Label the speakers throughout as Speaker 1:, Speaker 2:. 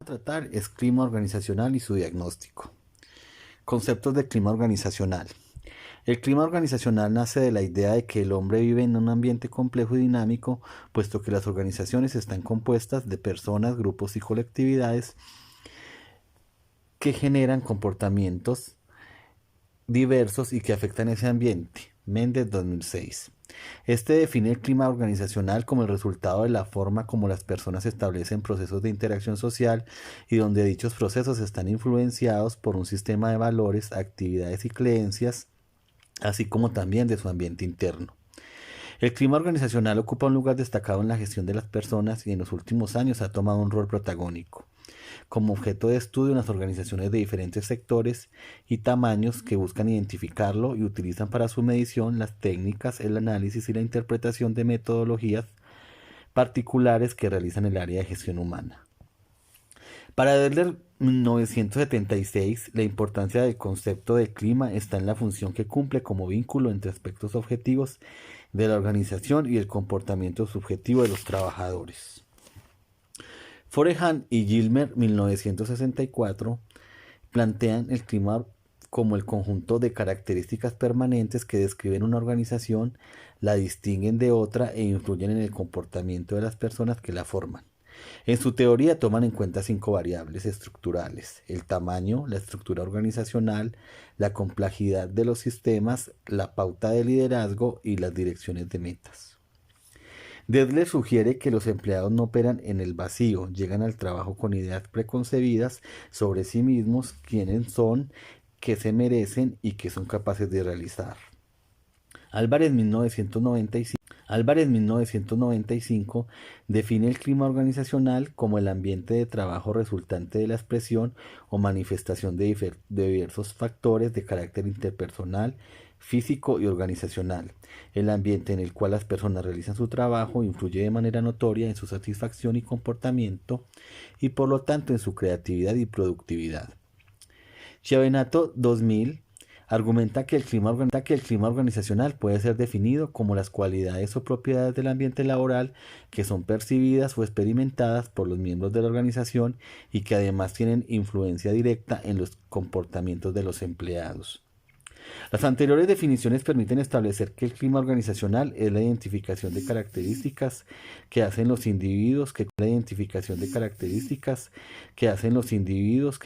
Speaker 1: Tratar es clima organizacional y su diagnóstico. Conceptos de clima organizacional. El clima organizacional nace de la idea de que el hombre vive en un ambiente complejo y dinámico, puesto que las organizaciones están compuestas de personas, grupos y colectividades que generan comportamientos diversos y que afectan ese ambiente. Méndez 2006. Este define el clima organizacional como el resultado de la forma como las personas establecen procesos de interacción social y donde dichos procesos están influenciados por un sistema de valores, actividades y creencias, así como también de su ambiente interno. El clima organizacional ocupa un lugar destacado en la gestión de las personas y en los últimos años ha tomado un rol protagónico como objeto de estudio en las organizaciones de diferentes sectores y tamaños que buscan identificarlo y utilizan para su medición las técnicas, el análisis y la interpretación de metodologías particulares que realizan el área de gestión humana. Para Adler 1976, la importancia del concepto de clima está en la función que cumple como vínculo entre aspectos objetivos de la organización y el comportamiento subjetivo de los trabajadores. Forehan y Gilmer 1964 plantean el clima como el conjunto de características permanentes que describen una organización, la distinguen de otra e influyen en el comportamiento de las personas que la forman. En su teoría toman en cuenta 5 variables estructurales: el tamaño, la estructura organizacional, la complejidad de los sistemas, la pauta de liderazgo y las direcciones de metas. Adler sugiere que los empleados no operan en el vacío, llegan al trabajo con ideas preconcebidas sobre sí mismos, quiénes son, qué se merecen y qué son capaces de realizar. Álvarez 1995 define el clima organizacional como el ambiente de trabajo resultante de la expresión o manifestación de diversos factores de carácter interpersonal, físico y organizacional. El ambiente en el cual las personas realizan su trabajo influye de manera notoria en su satisfacción y comportamiento y por lo tanto en su creatividad y productividad. Chiavenato 2000 argumenta que el clima organizacional puede ser definido como las cualidades o propiedades del ambiente laboral que son percibidas o experimentadas por los miembros de la organización y que además tienen influencia directa en los comportamientos de los empleados. Las anteriores definiciones permiten establecer que el clima organizacional es la identificación de características que hacen los individuos que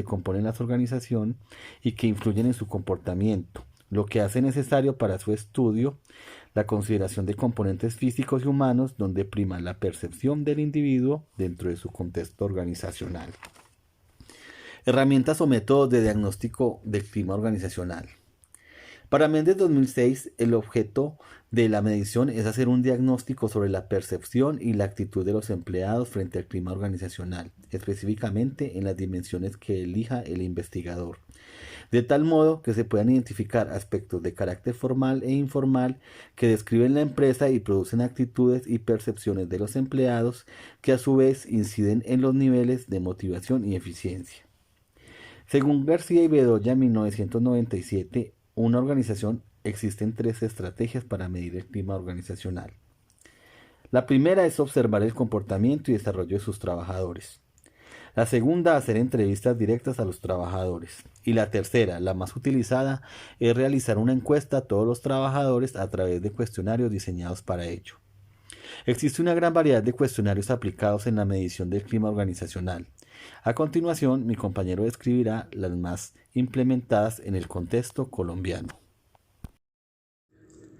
Speaker 1: componen la organización y que influyen en su comportamiento, lo que hace necesario para su estudio la consideración de componentes físicos y humanos donde prima la percepción del individuo dentro de su contexto organizacional. Herramientas o métodos de diagnóstico del clima organizacional. Para Méndez 2006, el objeto de la medición es hacer un diagnóstico sobre la percepción y la actitud de los empleados frente al clima organizacional, específicamente en las dimensiones que elija el investigador, de tal modo que se puedan identificar aspectos de carácter formal e informal que describen la empresa y producen actitudes y percepciones de los empleados que a su vez inciden en los niveles de motivación y eficiencia. Según García y Bedoya, 1997, una organización existen 3 estrategias para medir el clima organizacional. La primera es observar el comportamiento y desarrollo de sus trabajadores. La segunda, hacer entrevistas directas a los trabajadores. Y la tercera, la más utilizada, es realizar una encuesta a todos los trabajadores a través de cuestionarios diseñados para ello. Existe una gran variedad de cuestionarios aplicados en la medición del clima organizacional. A continuación, mi compañero describirá las más implementadas en el contexto colombiano.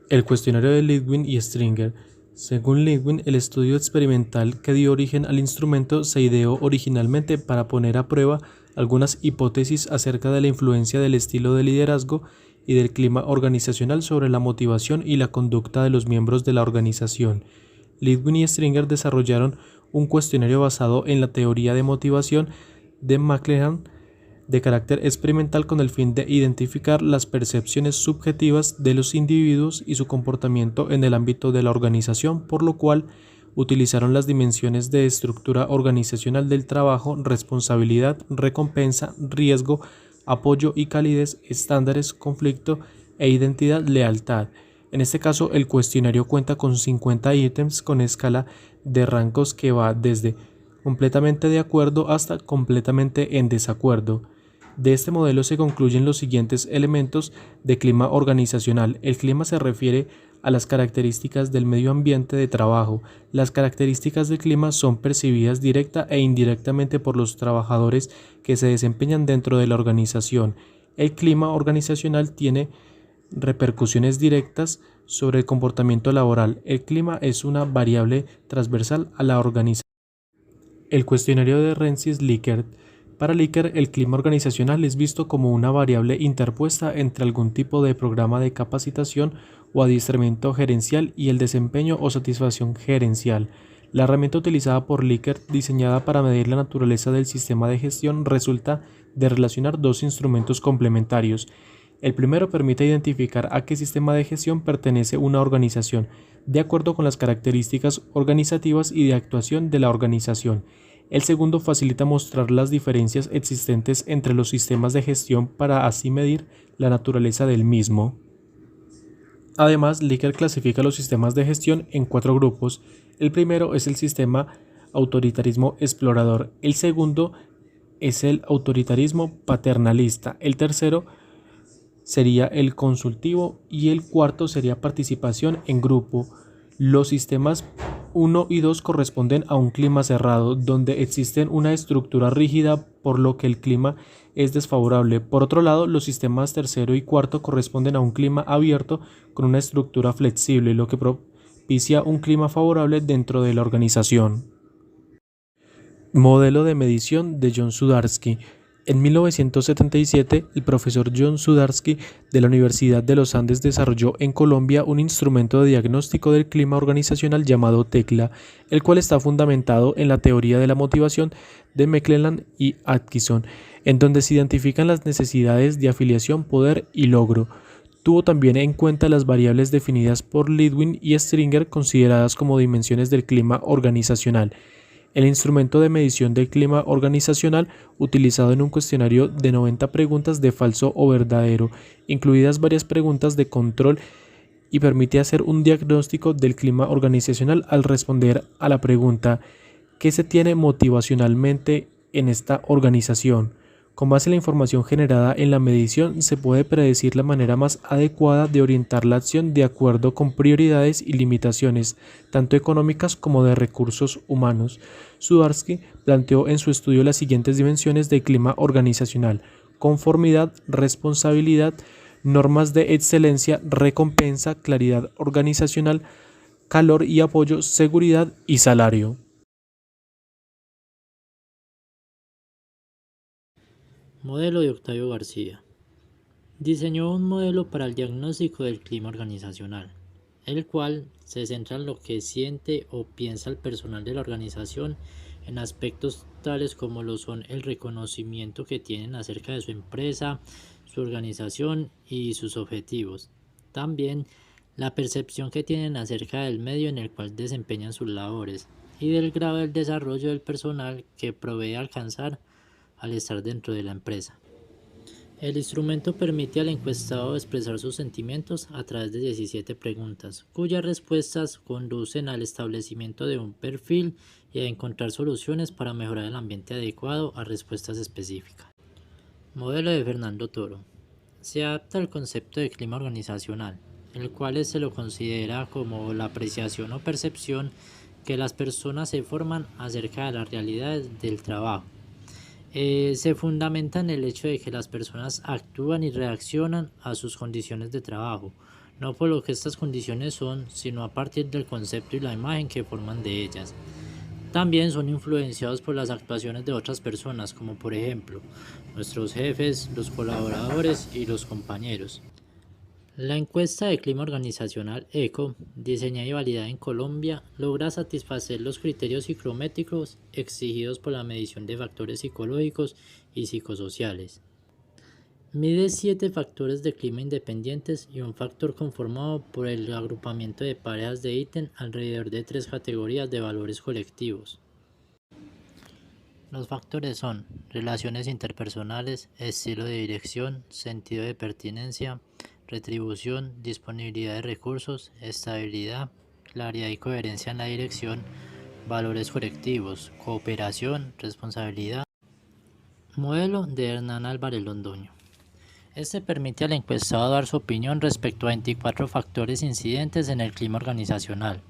Speaker 2: El cuestionario de Lidwin y Stringer. Según Lidwin, el estudio experimental que dio origen al instrumento se ideó originalmente para poner a prueba algunas hipótesis acerca de la influencia del estilo de liderazgo y del clima organizacional sobre la motivación y la conducta de los miembros de la organización. Lidwin y Stringer desarrollaron un cuestionario basado en la teoría de motivación de McLennan de carácter experimental con el fin de identificar las percepciones subjetivas de los individuos y su comportamiento en el ámbito de la organización, por lo cual utilizaron las dimensiones de estructura organizacional del trabajo, responsabilidad, recompensa, riesgo, apoyo y calidez, estándares, conflicto e identidad, lealtad. En este caso, el cuestionario cuenta con 50 ítems con escala de rangos que va desde completamente de acuerdo hasta completamente en desacuerdo. De este modelo se concluyen los siguientes elementos de clima organizacional. El clima se refiere a las características del medio ambiente de trabajo. Las características del clima son percibidas directa e indirectamente por los trabajadores que se desempeñan dentro de la organización. El clima organizacional tiene repercusiones directas sobre el comportamiento laboral. El clima es una variable transversal a la organización. El cuestionario de Rensis-Likert. Para Likert, el clima organizacional es visto como una variable interpuesta entre algún tipo de programa de capacitación o adiestramiento gerencial y el desempeño o satisfacción gerencial. La herramienta utilizada por Likert, diseñada para medir la naturaleza del sistema de gestión, resulta de relacionar dos instrumentos complementarios. El primero permite identificar a qué sistema de gestión pertenece una organización, de acuerdo con las características organizativas y de actuación de la organización. El segundo facilita mostrar las diferencias existentes entre los sistemas de gestión para así medir la naturaleza del mismo. Además, Likert clasifica los sistemas de gestión en 4 grupos. El primero es el sistema autoritarismo explorador, el segundo es el autoritarismo paternalista, el tercero sería el consultivo y el cuarto sería participación en grupo. Los sistemas 1 y 2 corresponden a un clima cerrado, donde existe una estructura rígida por lo que el clima es desfavorable. Por otro lado, los sistemas tercero y cuarto corresponden a un clima abierto con una estructura flexible, lo que propicia un clima favorable dentro de la organización. Modelo de medición de John Sudarsky. En 1977, el profesor John Sudarsky de la Universidad de los Andes desarrolló en Colombia un instrumento de diagnóstico del clima organizacional llamado TECLA, el cual está fundamentado en la teoría de la motivación de McClelland y Atkinson, en donde se identifican las necesidades de afiliación, poder y logro. Tuvo también en cuenta las variables definidas por Lidwin y Stringer consideradas como dimensiones del clima organizacional. El instrumento de medición del clima organizacional, utilizado en un cuestionario de 90 preguntas de falso o verdadero, incluidas varias preguntas de control, y permite hacer un diagnóstico del clima organizacional al responder a la pregunta ¿qué se tiene motivacionalmente en esta organización? Con base en la información generada en la medición, se puede predecir la manera más adecuada de orientar la acción de acuerdo con prioridades y limitaciones, tanto económicas como de recursos humanos. Sudarsky planteó en su estudio las siguientes dimensiones del clima organizacional: conformidad, responsabilidad, normas de excelencia, recompensa, claridad organizacional, calor y apoyo, seguridad y salario.
Speaker 3: Modelo de Octavio García. Diseñó un modelo para el diagnóstico del clima organizacional, el cual se centra en lo que siente o piensa el personal de la organización en aspectos tales como lo son el reconocimiento que tienen acerca de su empresa, su organización y sus objetivos. También la percepción que tienen acerca del medio en el cual desempeñan sus labores y del grado del desarrollo del personal que provee alcanzar al estar dentro de la empresa. El instrumento permite al encuestado expresar sus sentimientos a través de 17 preguntas, cuyas respuestas conducen al establecimiento de un perfil y a encontrar soluciones para mejorar el ambiente adecuado a respuestas específicas. Modelo de Fernando Toro. Se adapta al concepto de clima organizacional, el cual se lo considera como la apreciación o percepción que las personas se forman acerca de las realidades del trabajo. Se fundamenta en el hecho de que las personas actúan y reaccionan a sus condiciones de trabajo, no por lo que estas condiciones son, sino a partir del concepto y la imagen que forman de ellas. También son influenciados por las actuaciones de otras personas, como por ejemplo, nuestros jefes, los colaboradores y los compañeros. La encuesta de clima organizacional ECO, diseñada y validada en Colombia, logra satisfacer los criterios psicométricos exigidos por la medición de factores psicológicos y psicosociales. Mide 7 factores de clima independientes y un factor conformado por el agrupamiento de parejas de ítem alrededor de 3 categorías de valores colectivos. Los factores son relaciones interpersonales, estilo de dirección, sentido de pertinencia, retribución, disponibilidad de recursos, estabilidad, claridad y coherencia en la dirección, valores colectivos, cooperación, responsabilidad. Modelo de Hernán Álvarez Londoño. Este permite al encuestado dar su opinión respecto a 24 factores incidentes en el clima organizacional,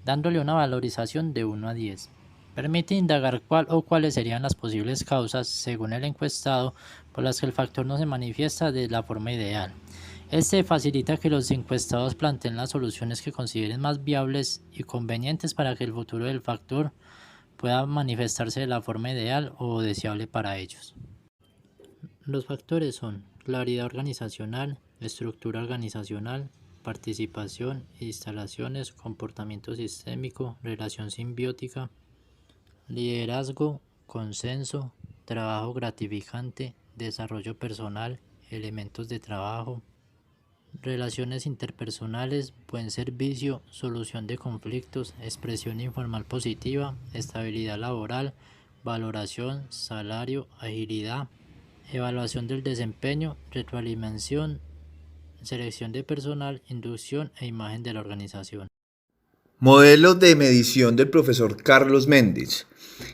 Speaker 3: dándole una valorización de 1 a 10. Permite indagar cuál o cuáles serían las posibles causas, según el encuestado, por las que el factor no se manifiesta de la forma ideal. Este facilita que los encuestados planteen las soluciones que consideren más viables y convenientes para que el futuro del factor pueda manifestarse de la forma ideal o deseable para ellos. Los factores son claridad organizacional, estructura organizacional, participación, instalaciones, comportamiento sistémico, relación simbiótica, liderazgo, consenso, trabajo gratificante, desarrollo personal, elementos de trabajo, relaciones interpersonales, buen servicio, solución de conflictos, expresión informal positiva, estabilidad laboral, valoración, salario, agilidad, evaluación del desempeño, retroalimentación, selección de personal, inducción e imagen de la organización.
Speaker 4: Modelo de medición del profesor Carlos Méndez.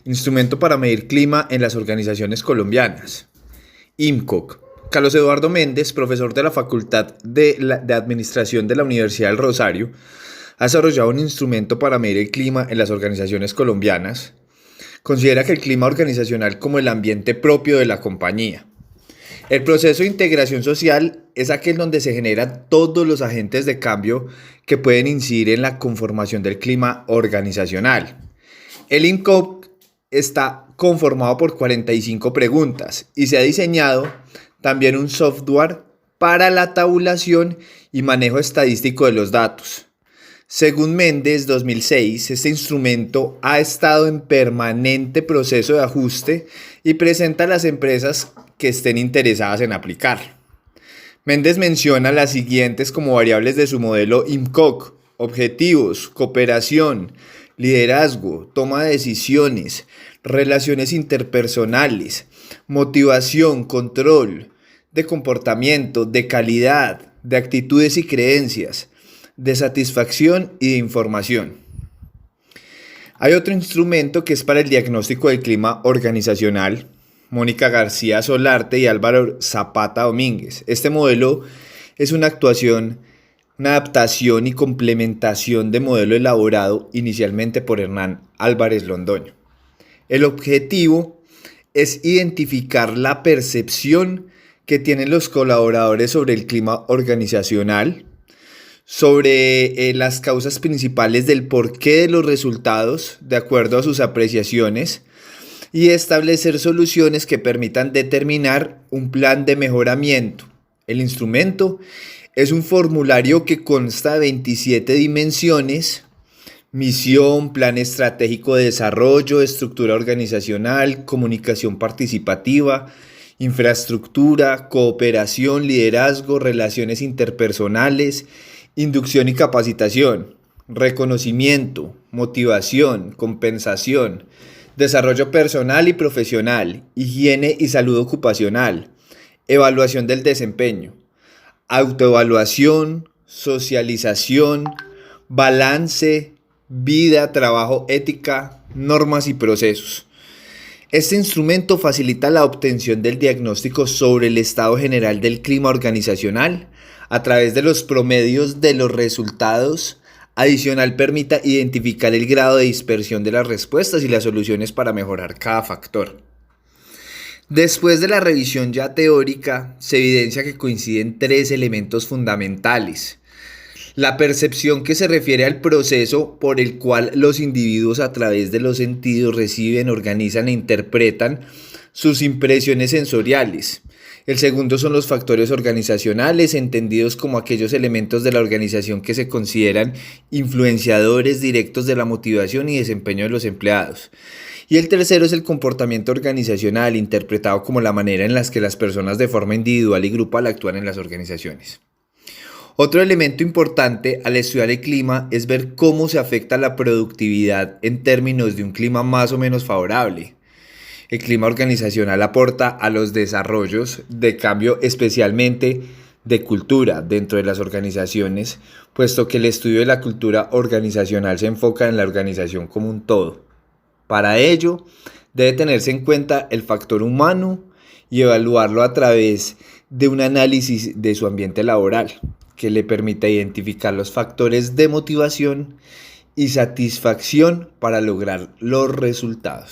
Speaker 4: Instrumento para medir clima en las organizaciones colombianas. IMCOC. Carlos Eduardo Méndez, profesor de la Facultad de Administración de la Universidad del Rosario, ha desarrollado un instrumento para medir el clima en las organizaciones colombianas. Considera que el clima organizacional como el ambiente propio de la compañía. El proceso de integración social es aquel donde se generan todos los agentes de cambio que pueden incidir en la conformación del clima organizacional. El IMCOC está conformado por 45 preguntas y se ha diseñado también un software para la tabulación y manejo estadístico de los datos. Según Méndez 2006, este instrumento ha estado en permanente proceso de ajuste y presenta a las empresas que estén interesadas en aplicar. Méndez menciona las siguientes como variables de su modelo IMCOC: objetivos, cooperación, liderazgo, toma de decisiones, relaciones interpersonales, motivación, control de comportamiento, de calidad, de actitudes y creencias, de satisfacción y de información. Hay otro instrumento que es para el diagnóstico del clima organizacional. Mónica García Solarte y Álvaro Zapata Domínguez. Este modelo es una adaptación y complementación de modelo elaborado inicialmente por Hernán Álvarez Londoño. El objetivo es identificar la percepción que tienen los colaboradores sobre el clima organizacional, sobre las causas principales del porqué de los resultados de acuerdo a sus apreciaciones y establecer soluciones que permitan determinar un plan de mejoramiento. El instrumento es un formulario que consta de 27 dimensiones: misión, plan estratégico de desarrollo, estructura organizacional, comunicación participativa, infraestructura, cooperación, liderazgo, relaciones interpersonales, inducción y capacitación, reconocimiento, motivación, compensación, desarrollo personal y profesional, higiene y salud ocupacional, evaluación del desempeño, autoevaluación, socialización, balance, vida, trabajo, ética, normas y procesos. Este instrumento facilita la obtención del diagnóstico sobre el estado general del clima organizacional a través de los promedios de los resultados. Adicional, permita identificar el grado de dispersión de las respuestas y las soluciones para mejorar cada factor. Después de la revisión ya teórica, se evidencia que coinciden 3 elementos fundamentales. La percepción, que se refiere al proceso por el cual los individuos a través de los sentidos reciben, organizan e interpretan sus impresiones sensoriales. El segundo son los factores organizacionales, entendidos como aquellos elementos de la organización que se consideran influenciadores directos de la motivación y desempeño de los empleados. Y el tercero es el comportamiento organizacional, interpretado como la manera en la que las personas de forma individual y grupal actúan en las organizaciones. Otro elemento importante al estudiar el clima es ver cómo se afecta la productividad en términos de un clima más o menos favorable. El clima organizacional aporta a los desarrollos de cambio, especialmente de cultura dentro de las organizaciones, puesto que el estudio de la cultura organizacional se enfoca en la organización como un todo. Para ello, debe tenerse en cuenta el factor humano y evaluarlo a través de un análisis de su ambiente laboral, que le permita identificar los factores de motivación y satisfacción para lograr los resultados.